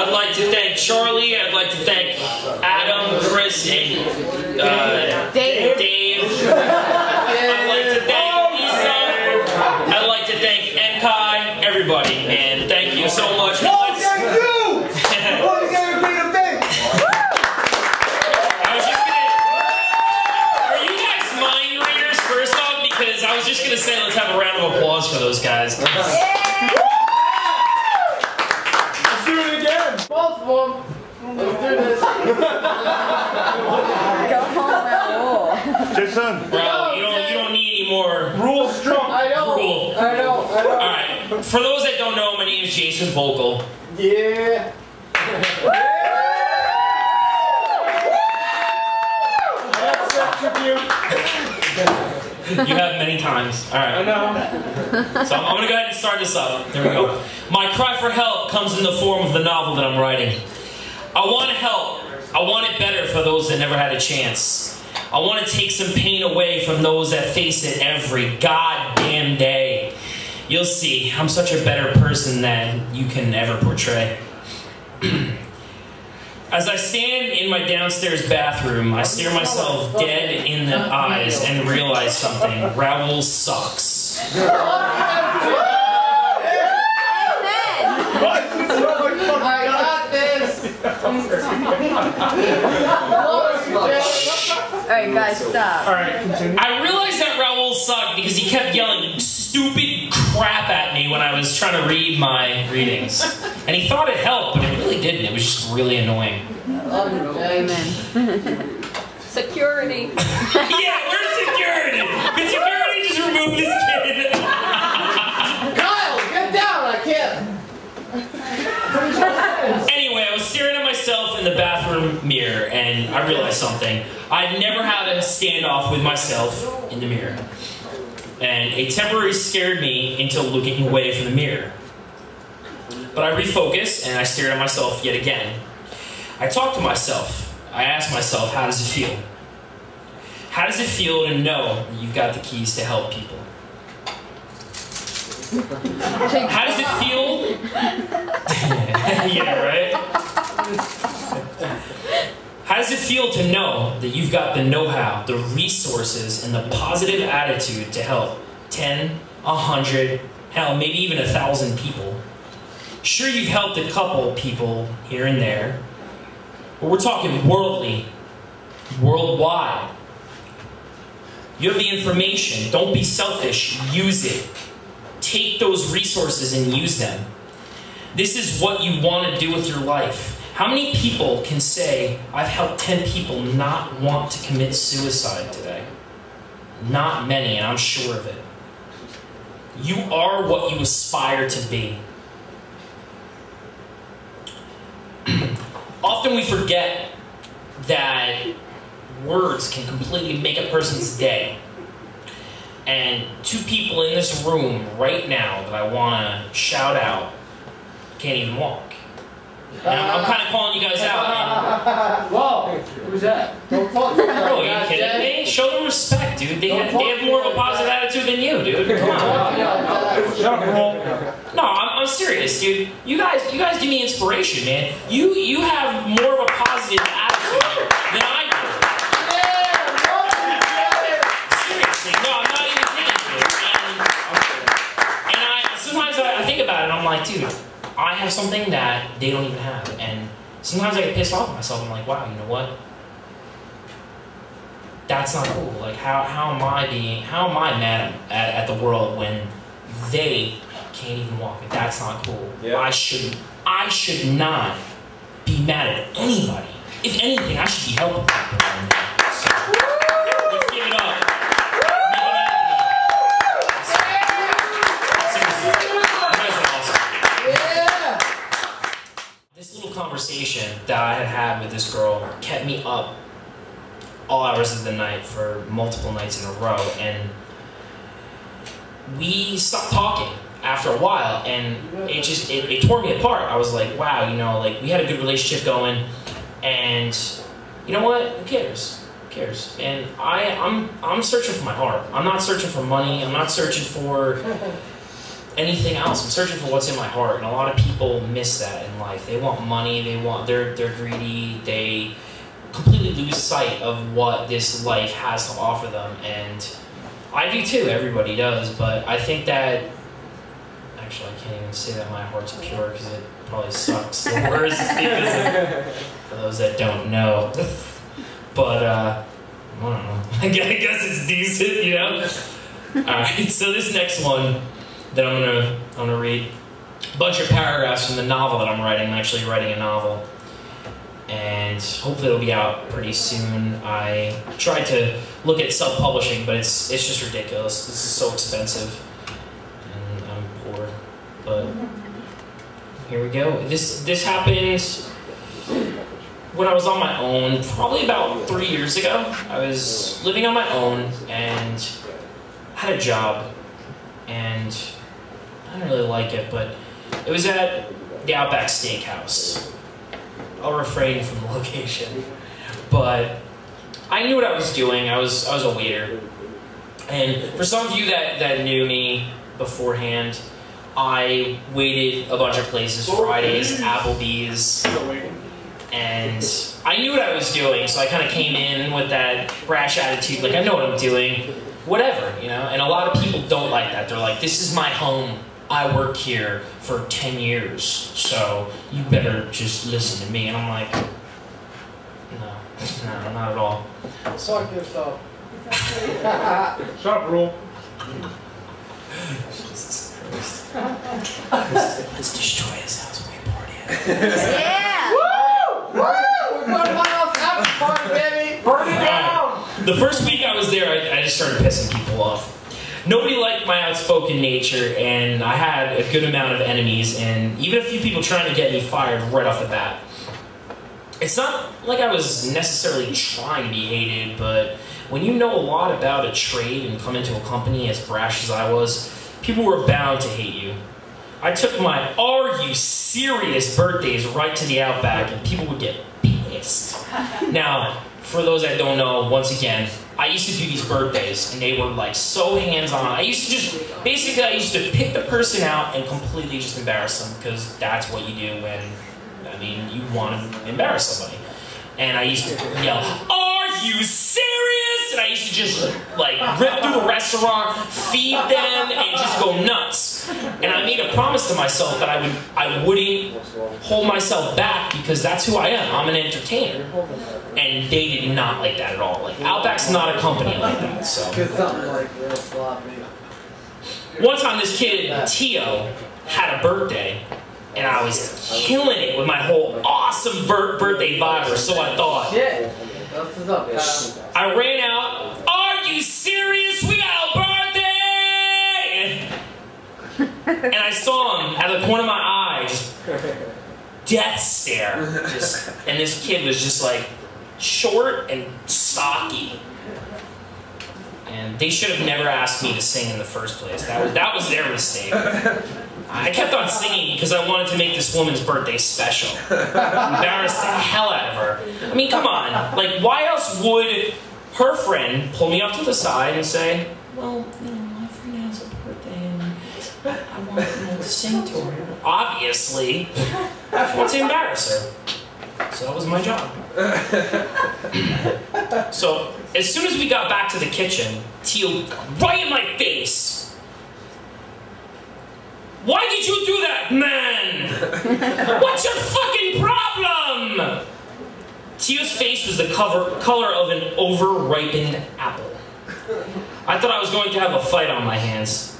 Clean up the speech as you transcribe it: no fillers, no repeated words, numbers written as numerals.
I'd like to thank Charlie. I'd like to thank Adam, Chris, and Dave. I'd like to thank Lisa. I'd like to thank Enkai, everybody, and thank you so much. No, thank you! Oh, you gotta bring a thing! I was just gonna... Are you guys mind readers first off? Because I was just gonna say let's have a round of applause for those guys. Let's do it again! Both of them! Let's do this! Go home, Raul. Jason! Bro, you don't need any more Rule strong! I know! rule. I know! Alright, for those that don't know, my name is Jason Vogel. Yeah! That's a tribute! You have many times. Alright. I know. So I'm going to go ahead and start this up. There we go. My cry for help comes in the form of the novel that I'm writing. I want to help. I want it better for those that never had a chance. I want to take some pain away from those that face it every goddamn day. You'll see, I'm such a better person than you can ever portray. As I stand in my downstairs bathroom, I stare myself dead in the eyes and realize something. Raul sucks. I got this! Alright, guys, stop. Alright, continue. I realized that Raul sucked because he kept yelling stupid crap at me when I was trying to read my readings. And he thought it helped, but it really didn't. It was just really annoying. Amen. Security. Yeah, where's security? Can security just remove this kid? Kyle, get down! I can't! Anyway, I was staring at myself in the bathroom mirror and I realized something. I'd never had a standoff with myself in the mirror. And a temporary scared me into looking away from the mirror. But I refocused and I stared at myself yet again. I talked to myself. I asked myself, how does it feel? How does it feel to know that you've got the keys to help people? How does it feel? Yeah, right? How does it feel to know that you've got the know-how, the resources, and the positive attitude to help 10, 100, hell, maybe even 1,000 people? Sure, you've helped a couple people here and there, but we're talking worldly, worldwide. You have the information. Don't be selfish. Use it. Take those resources and use them. This is what you want to do with your life. How many people can say, I've helped 10 people not want to commit suicide today? Not many, and I'm sure of it. You are what you aspire to be. Often we forget that words can completely make a person's day. And two people in this room right now that I want to shout out can't even walk. And I'm kind of calling you guys out. Whoa, who's that? Don't talk to me. Bro, are you kidding me? Show them respect, dude. They have more of a positive attitude than you, dude. Come on. No, I'm serious, dude. You guys give me inspiration, man. You have more of a positive attitude than I do. Seriously, no, I'm not even kidding, dude. And sometimes I think about it and I'm like, dude, I have something that they don't even have. And sometimes I get pissed off at myself. I'm like, wow, you know what? That's not cool. Like, how am I mad at the world when they can't even walk? That's not cool. Yeah. I should not be mad at anybody. If anything, I should be helping people. So, let's give it up. Conversation that I had with this girl kept me up all hours of the night for multiple nights in a row, and we stopped talking after a while, and it tore me apart. I was like, wow, you know, like we had a good relationship going, and you know what? Who cares? Who cares? And I'm searching for my heart. I'm not searching for money. I'm not searching for anything else. I'm searching for what's in my heart, and a lot of people miss that in life. They want money. They're greedy. They completely lose sight of what this life has to offer them, and I do too. Everybody does, but I think that actually I can't even say that my heart's pure because it probably sucks. The words because for those that don't know, but I don't know. I guess it's decent, you know. All right, so this next one that I'm gonna read a bunch of paragraphs from the novel that I'm writing. I'm actually writing a novel, and hopefully it'll be out pretty soon. I tried to look at self-publishing, but it's just ridiculous. This is so expensive, and I'm poor. But here we go. This happened when I was on my own, probably about 3 years ago. I was living on my own and had a job, and I didn't really like it, but it was at the Outback Steakhouse. I'll refrain from the location, but I knew what I was doing. I was a waiter, and for some of you that knew me beforehand, I waited a bunch of places: Fridays, Applebee's, and I knew what I was doing. So I kind of came in with that brash attitude, like I know what I'm doing, whatever, you know. And a lot of people don't like that. They're like, "This is my home. I work here for 10 years, so you better just listen to me." And I'm like, no, not at all. Fuck yourself. Shut up, bro. Jesus Christ. Let's destroy his house when we party at it. Yeah! Woo! Woo! We're going to my house after party, baby! Burn it down! The first week I was there, I just started pissing people off. Nobody liked my outspoken nature, and I had a good amount of enemies, and even a few people trying to get me fired right off the bat. It's not like I was necessarily trying to be hated, but when you know a lot about a trade and come into a company as brash as I was, people were bound to hate you. I took my "Are you serious?" birthdays right to the Outback, and people would get pissed. Now, for those that don't know, once again, I used to do these birthdays, and they were like so hands-on. I used to basically I used to pick the person out and completely just embarrass them, because that's what you do when, you want to embarrass somebody. And I used to yell, "Are you serious?" And I used to just like rip through the restaurant, feed them, and just go nuts. And I made a promise to myself that I wouldn't hold myself back, because that's who I am. I'm an entertainer. And they did not like that at all. Like, Outback's not a company like that, so. One time this kid, Tio, had a birthday, and I was killing it with my whole awesome birthday vibe, or so I thought. Shit. What's up, I ran out, "Are you serious? We got a birthday!" And I saw him out of the corner of my eye, just death stare. And this kid was just like short and stocky. And they should have never asked me to sing in the first place. That was their mistake. I kept on singing because I wanted to make this woman's birthday special. Embarrassed the hell out of her. I mean, come on. Like, why else would her friend pull me up to the side and say, "Well, my friend has a birthday and I want to sing to her." Obviously, she wants to embarrass her. So that was my job. So as soon as we got back to the kitchen, Teal got right in my face. "Why did you do that, man? What's your fucking problem?" Teal's face was the color of an over-ripened apple. I thought I was going to have a fight on my hands.